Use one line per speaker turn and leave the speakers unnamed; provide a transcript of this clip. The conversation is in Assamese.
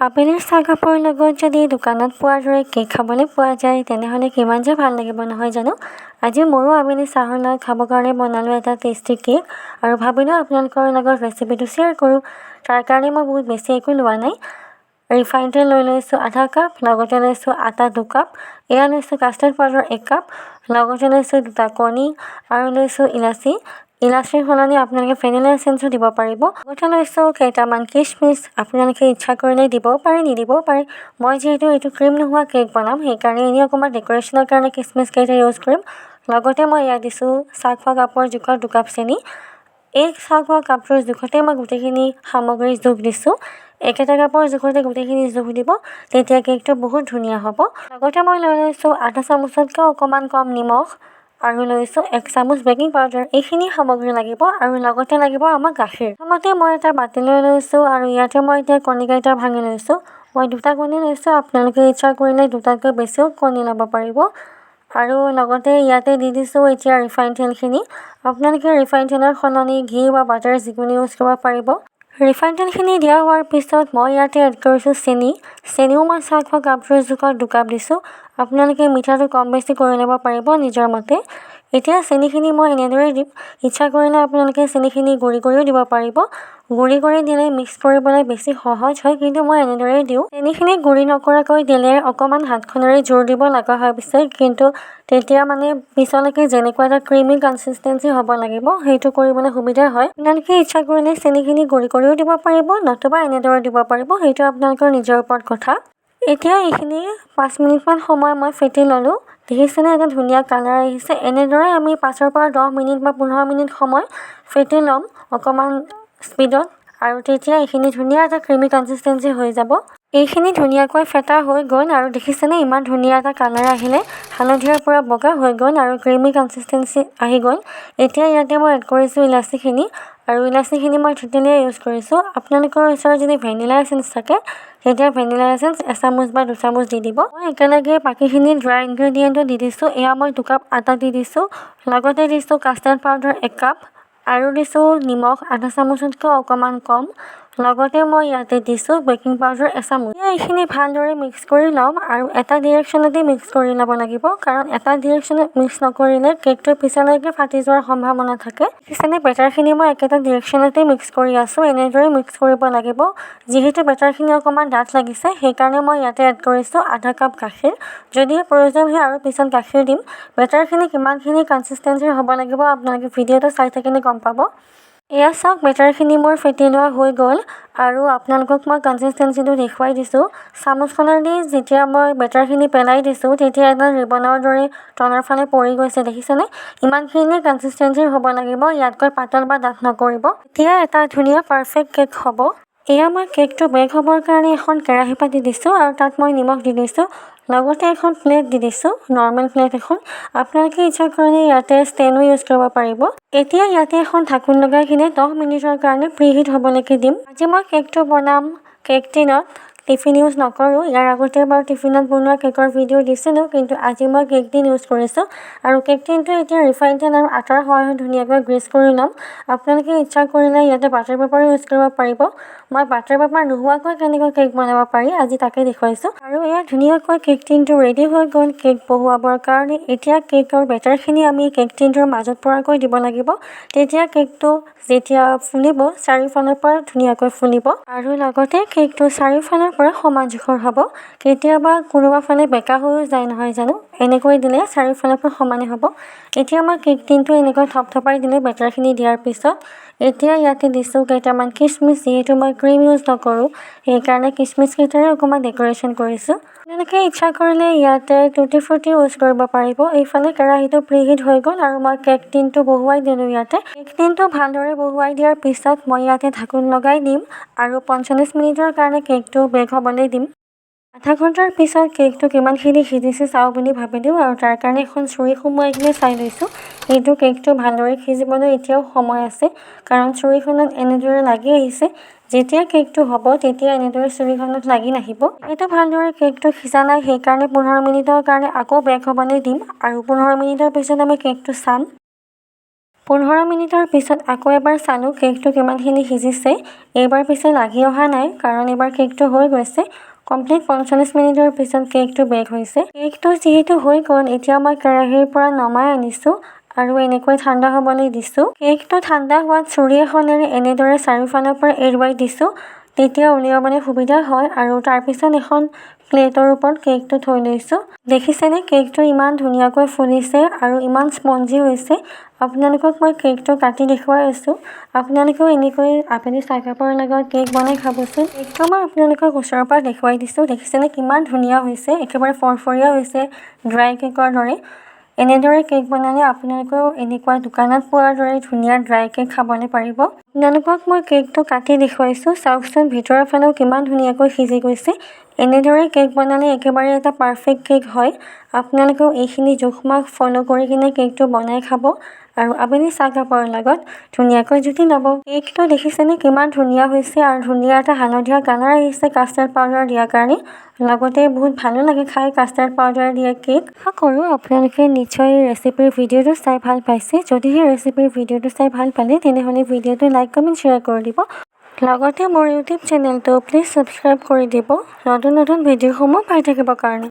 আপেলৰ চাহকাপৰ লগত যদি দোকানত পোৱাৰ দৰে কেক খাবলৈ পোৱা যায় তেনেহ'লে কিমান যে ভাল লাগিব নহয় জানো। আজি ময়ো আবেলি চাহৰ লগত খাবৰ কাৰণে বনালোঁ এটা টেষ্টি কেক আৰু ভাবিলোঁ আপোনালোকৰ লগত ৰেচিপিটো শ্বেয়াৰ কৰোঁ। তাৰ কাৰণে মই বহুত বেছি একো লোৱা নাই। ৰিফাইন তেল লৈ লৈছোঁ আধা কাপ, লগতে লৈছোঁ আটা 2 কাপ, এয়া লৈছোঁ কাষ্টাৰ্ড পাউডাৰ 1 কাপ, লগতে লৈছোঁ 2টা কণী আৰু লৈছোঁ ইলাচি। ইলাচিৰ সলনি আপোনালোকে ভেনিলা এচেঞ্চো দিব পাৰিব। লগতে লৈছোঁ কেইটামান কিচমিচ, আপোনালোকে ইচ্ছা কৰিলে দিবও পাৰে নিদিবও পাৰে। মই যিহেতু এইটো ক্ৰীম নোহোৱা কেক বনাম সেইকাৰণে এনেই অকণমান ডেক'ৰেশ্যনৰ কাৰণে কিচমিচ কেইটা ইউজ কৰিম। লগতে মই ইয়াত দিছোঁ চাহ খোৱা কাপৰ জোখত 2 কাপ চেনি। এই চাহ খোৱা কাপটোৰ জোখতে মই গোটেইখিনি সামগ্ৰীৰ জোখ দিছোঁ। একেটা কাপৰ জোখতে গোটেইখিনি জোখ দিব, তেতিয়া কেকটো বহুত ধুনীয়া হ'ব। লগতে মই লৈ লৈছোঁ আধা চামুচতকৈ অকণমান কম নিমখ আৰু লৈছোঁ 1 চামুচ বেকিং পাউডাৰ। এইখিনি সামগ্ৰী লাগিব আৰু লগতে লাগিব আমাক গাখীৰ। প্ৰথমতে মই এটা বাতি লৈ লৈছোঁ আৰু ইয়াতে মই এতিয়া কণীকেইটা ভাঙি লৈছোঁ। মই 2টা কণী লৈছোঁ, আপোনালোকে ইচ্ছা কৰিলে 2টাতকৈ বেছিও কণী ল'ব পাৰিব। আৰু লগতে ইয়াতে দি দিছোঁ এতিয়া ৰিফাইন তেলখিনি। আপোনালোকে ৰিফাইন তেলৰ সলনি ঘি বা বাটাৰ যিকোনো ইউজ কৰিব পাৰিব। ৰিফাইন তেলখিনি দিয়া হোৱাৰ পিছত মই ইয়াতে এড কৰিছোঁ চেনি। চেনিও মই চাহ খোৱা কাপটোৰ জোখত 2 কাপ দিছোঁ। আপোনালোকে মিঠাটো কম বেছি কৰি ল'ব পাৰিব নিজৰ মতে। এতিয়া চেনিখিনি মই এনেদৰে দিম। ইচ্ছা কৰিলে আপোনালোকে চেনিখিনি গুড়ি কৰিও দিব পাৰিব। গুড়ি কৰি দিলে মিক্স কৰিবলৈ বেছি সহজ হয়, কিন্তু মই এনেদৰেই দিওঁ। চেনিখিনি গুড়ি নকৰাকৈ দিলে অকণমান হাতখনেৰে জোৰ দিব লগা হয় পিছে, কিন্তু তেতিয়া মানে পিছলৈকে যেনেকুৱা এটা ক্ৰীমি কনচিষ্টেঞ্চি হ'ব লাগিব সেইটো কৰিবলৈ সুবিধা হয়। আপোনালোকে ইচ্ছা কৰিলে চেনিখিনি গুড়ি কৰিও দিব পাৰিব, নতুবা এনেদৰে দিব পাৰিব, সেইটো আপোনালোকৰ নিজৰ ওপৰত কথা। এতিয়া এইখিনি 5 মিনিটমান সময় মই ফেটি ল'লোঁ। দেখিছেনে এটা ধুনীয়া কালাৰ আহিছে। এনেদৰে আমি 5ৰ পৰা 10 মিনিট বা 15 মিনিট সময় ফেটি ল'ম অকণমান স্পীডত, আৰু তেতিয়া এইখিনি ধুনীয়া এটা ক্ৰীমি কনচিষ্টেঞ্চি হৈ যাব। এইখিনি ধুনীয়াকৈ ফেটা হৈ গ'ল আৰু দেখিছেনে ইমান ধুনীয়া এটা কালাৰ আহিলে, হালধীয়াৰ পৰা বগা হৈ গ'ল আৰু ক্ৰীমি কনচিষ্টেঞ্চি আহি গ'ল। এতিয়া ইয়াতে মই এড কৰিছোঁ ইলাচিখিনি, আৰু ইলাচিখিনি মই থেতেলিয়াই ইউজ কৰিছোঁ। আপোনালোকৰ ওচৰত যদি ভেনিলা এচেঞ্চ থাকে তেতিয়া ভেনিলা এচেঞ্চ 1 চামুচ বা 2 চামুচ দি দিব। মই একেলগে বাকীখিনি ড্ৰাই ইনগ্ৰেডিয়েণ্টো দি দিছোঁ। এয়া মই 2 কাপ আটা দি দিছোঁ, লগতে দিছোঁ কাষ্টাৰ্ড পাউডাৰ 1 কাপ আৰু দিছোঁ নিমখ আধা চামুচতকৈ অকণমান কম। লগতে মই ইয়াতে দিছোঁ বেকিং পাউডাৰ 1 চামুচ। এইখিনি ভালদৰে মিক্স কৰি ল'ম আৰু এটা ডিৰেকশ্যনতে মিক্স কৰি ল'ব লাগিব, কাৰণ এটা ডিৰেকশ্যনত মিক্স নকৰিলে কেকটো পিছলৈকে ফাটি যোৱাৰ সম্ভাৱনা থাকে। দেখিছেনে বেটাৰখিনি মই একেটা ডিৰেকশ্যনতে মিক্স কৰি আছোঁ। এনেদৰে মিক্স কৰিব লাগিব। যিহেতু বেটাৰখিনি অকণমান ডাঠ লাগিছে সেইকাৰণে মই ইয়াতে এড কৰিছোঁ আধা কাপ গাখীৰ। যদিহে প্ৰয়োজন হয় আৰু পিছত গাখীৰ দিম। বেটাৰখিনি কিমানখিনি কনচিষ্টেঞ্চিৰ হ'ব লাগিব আপোনালোকে ভিডিঅ'টো চাই থাকিলে গম পাব। এয়া চাওক বেটাৰখিনি মোৰ ফেটি লোৱা হৈ গ'ল আৰু আপোনালোকক মই কনচিষ্টেঞ্চিটো দেখুৱাই দিছোঁ। চামুচখনেদি যেতিয়া মই বেটাৰখিনি পেলাই দিছোঁ তেতিয়া এটা ৰিবনৰ দৰে তলৰ ফালে পৰি গৈছে, দেখিছেনে? ইমানখিনি কনচিষ্টেঞ্চিৰ হ'ব লাগিব, ইয়াতকৈ পাতল বা ডাঠ নকৰিব। এতিয়া এটা ধুনীয়া পাৰফেক্ট কেক হ'ব। এয়া মই কেকটো বেক হ'বৰ কাৰণে এখন কেৰাহী পাতি দিছোঁ আৰু তাত মই নিমখ দি দিছোঁ। লগতে এখন প্লেট দি দিছোঁ, নৰ্মেল প্লেট এখন। আপোনালোকে ইচ্ছা কৰিলে ইয়াতে ষ্টেণ্ডো ইউজ কৰিব পাৰিব। এতিয়া ইয়াতে এখন ঢাকোন লগাই কিনে 10 মিনিটৰ কাৰণে প্ৰিহিট হ'বলৈকে দিম। আজি মই কেকটো বনাম কেক টিনত, টিফিন ইউজ নকৰোঁ। ইয়াৰ আগতে বাৰু টিফিনত বনোৱা কেকৰ ভিডিঅ' দিছিলোঁ, কিন্তু আজি মই কেক টিন ইউজ কৰিছোঁ। আৰু কেক টিনটো এতিয়া ৰিফাইন তেল আৰু আটাৰ সহায়ত ধুনীয়াকৈ গ্ৰীছ কৰি ল'ম। আপোনালোকে ইচ্ছা কৰিলে ইয়াতে বাটাৰ পেপাৰো ইউজ কৰিব পাৰিব। মই বাটাৰ পেপাৰ নোহোৱাকৈ কেনেকৈ কেক বনাব পাৰি আজি তাকে দেখুৱাইছোঁ। আৰু এয়া ধুনীয়াকৈ কেক টিনটো ৰেডি হৈ গ'ল কেক বহুৱাবৰ কাৰণে। এতিয়া কেকৰ বেটাৰখিনি আমি কেক টিনটোৰ মাজত পৰাকৈ দিব লাগিব, তেতিয়া কেকটো যেতিয়া ফুলিব চাৰিওফালৰ পৰা ধুনীয়াকৈ ফুলিব আৰু লগতে কেকটো চাৰিওফালৰ পৰা সমান জোখৰ হ'ব। কেতিয়াবা কোনোবা ফালে বেকা হৈও যায় নহয় জানো, এনেকৈ দিলে চাৰিওফালৰ পৰা সমানে হ'ব। এতিয়া মই কেক টিনটো এনেকৈ থপথপাই দিলোঁ বেটাৰখিনি দিয়াৰ পিছত। এতিয়া ইয়াতে দিছোঁ কেইটামান কিচমিচ, যিহেতু মই ক্ৰীম ইউজ নকৰোঁ সেইকাৰণে কিচমিচ কেইটাৰে অকণমান ডেক'ৰেশ্যন কৰিছোঁ। আপোনালোকে ইচ্ছা কৰিলে ইয়াতে টুটি ফ্ৰুটি ইউজ কৰিব পাৰিব। এইফালে কেৰাহীটো প্ৰিহিট হৈ গ'ল আৰু মই কেক টিনটো বহুৱাই দিলোঁ ইয়াতে। কেক টিনটো ভালদৰে বহুৱাই দিয়াৰ পিছত মই ইয়াতে ঢাকোন লগাই দিম আৰু 45 মিনিটৰ কাৰণে কেকটো বেক হ'বলৈ দিম। আধা ঘণ্টাৰ পিছত কেকটো কিমানখিনি সিজিছে চাওঁ বুলি ভাবিলোঁ আৰু তাৰ কাৰণে এখন চুৰি সোমোৱাই কিনে চাই লৈছোঁ। এইটো কেকটো ভালদৰে সিজিবলৈ এতিয়াও সময় আছে, কাৰণ চুৰিখনত এনেদৰে লাগি আহিছে। যেতিয়া কেকটো হ'ব তেতিয়া এনেদৰে চুৰিখনত লাগি নাহিব। এইটো ভালদৰে কেকটো সিজা নাই সেইকাৰণে 15 মিনিটৰ কাৰণে আকৌ বেক হ'বলৈ দিম আৰু 15 মিনিটৰ পিছত আমি কেকটো চাম। 15 মিনিটৰ পিছত আকৌ এবাৰ চালোঁ কেকটো কিমানখিনি সিজিছে। এইবাৰ পিছে লাগি অহা নাই কাৰণ এইবাৰ কেকটো হৈ গৈছে। কমপ্লিট 45 মিনিটৰ পিছত কেকটো বেক হৈছে। কেকটো যিহেতু হৈ গ'ল, এতিয়া মই কেৰাহীৰ পৰা নমাই আনিছোঁ আৰু এনেকৈ ঠাণ্ডা হ'বলৈ দিছোঁ। কেকটো ঠাণ্ডা হোৱাত চুৰি এখনেৰে এনেদৰে চাৰিওফালৰ পৰা এৰুৱাই দিছোঁ। তেতিয়া উলিয়াবলৈ সুবিধা হয় আৰু তাৰপিছত এখন প্লেটৰ ওপৰত কেকটো থৈ লৈছোঁ। দেখিছেনে কেকটো ইমান ধুনীয়াকৈ ফুলিছে আৰু ইমান স্পঞ্জি হৈছে। আপোনালোকক মই কেকটো কাটি দেখুৱাই আছোঁ। আপোনালোকেও এনেকৈ আপেল চাহকাপৰ লগত কেক বনাই খাবচোন। কেকটো মই আপোনালোকক ওচৰৰ পৰা দেখুৱাই দিছোঁ। দেখিছেনে কিমান ধুনীয়া হৈছে, একেবাৰে ফৰফৰীয়া হৈছে, ড্ৰাই কেকৰ দৰে। এনেদৰে কেক বনালে আপোনালোকেও এনেকুৱা দোকানত পোৱাৰ দৰে ধুনীয়া ড্ৰাই কেক খাবলৈ পাৰিব। আপোনালোকক মই কেকটো কাটি দেখুৱাইছোঁ। চাওকচোন ভিতৰৰ ফালেও কিমান ধুনীয়াকৈ সিজি গৈছে। এনেদৰে কেক বনালে একেবাৰে এটা পাৰফেক্ট কেক হয়। আপোনালোকেও এইখিনি জোখ-মাখ ফ'ল' কৰি কিনে কেকটো বনাই খাব আৰু আপুনি চাহকাপৰ লগত ধুনীয়াকৈ জুতি ল'ব। কেকটো দেখিছেনে কিমান ধুনীয়া হৈছে আৰু ধুনীয়া এটা হালধীয়া কালাৰ আহিছে কাষ্টাৰ্ড পাউডাৰ দিয়াৰ কাৰণে। লগতে বহুত ভালো লাগে খাই কাষ্টাৰ্ড পাউডাৰ দিয়া কেক। আশা কৰোঁ আপোনালোকে নিশ্চয় এই ৰেচিপিৰ ভিডিঅ'টো চাই ভাল পাইছে। যদিহে ৰেচিপিৰ ভিডিঅ'টো চাই ভাল পালে তেনেহ'লে ভিডিঅ'টো লাইক, কমেণ্ট, শ্বেয়াৰ কৰি দিব। লগতে মোৰ ইউটিউব চেনেলটো প্লিজ ছাবস্ক্ৰাইব কৰি দিব নতুন নতুন ভিডিঅ'সমূহ পাই থাকিবৰ কাৰণে।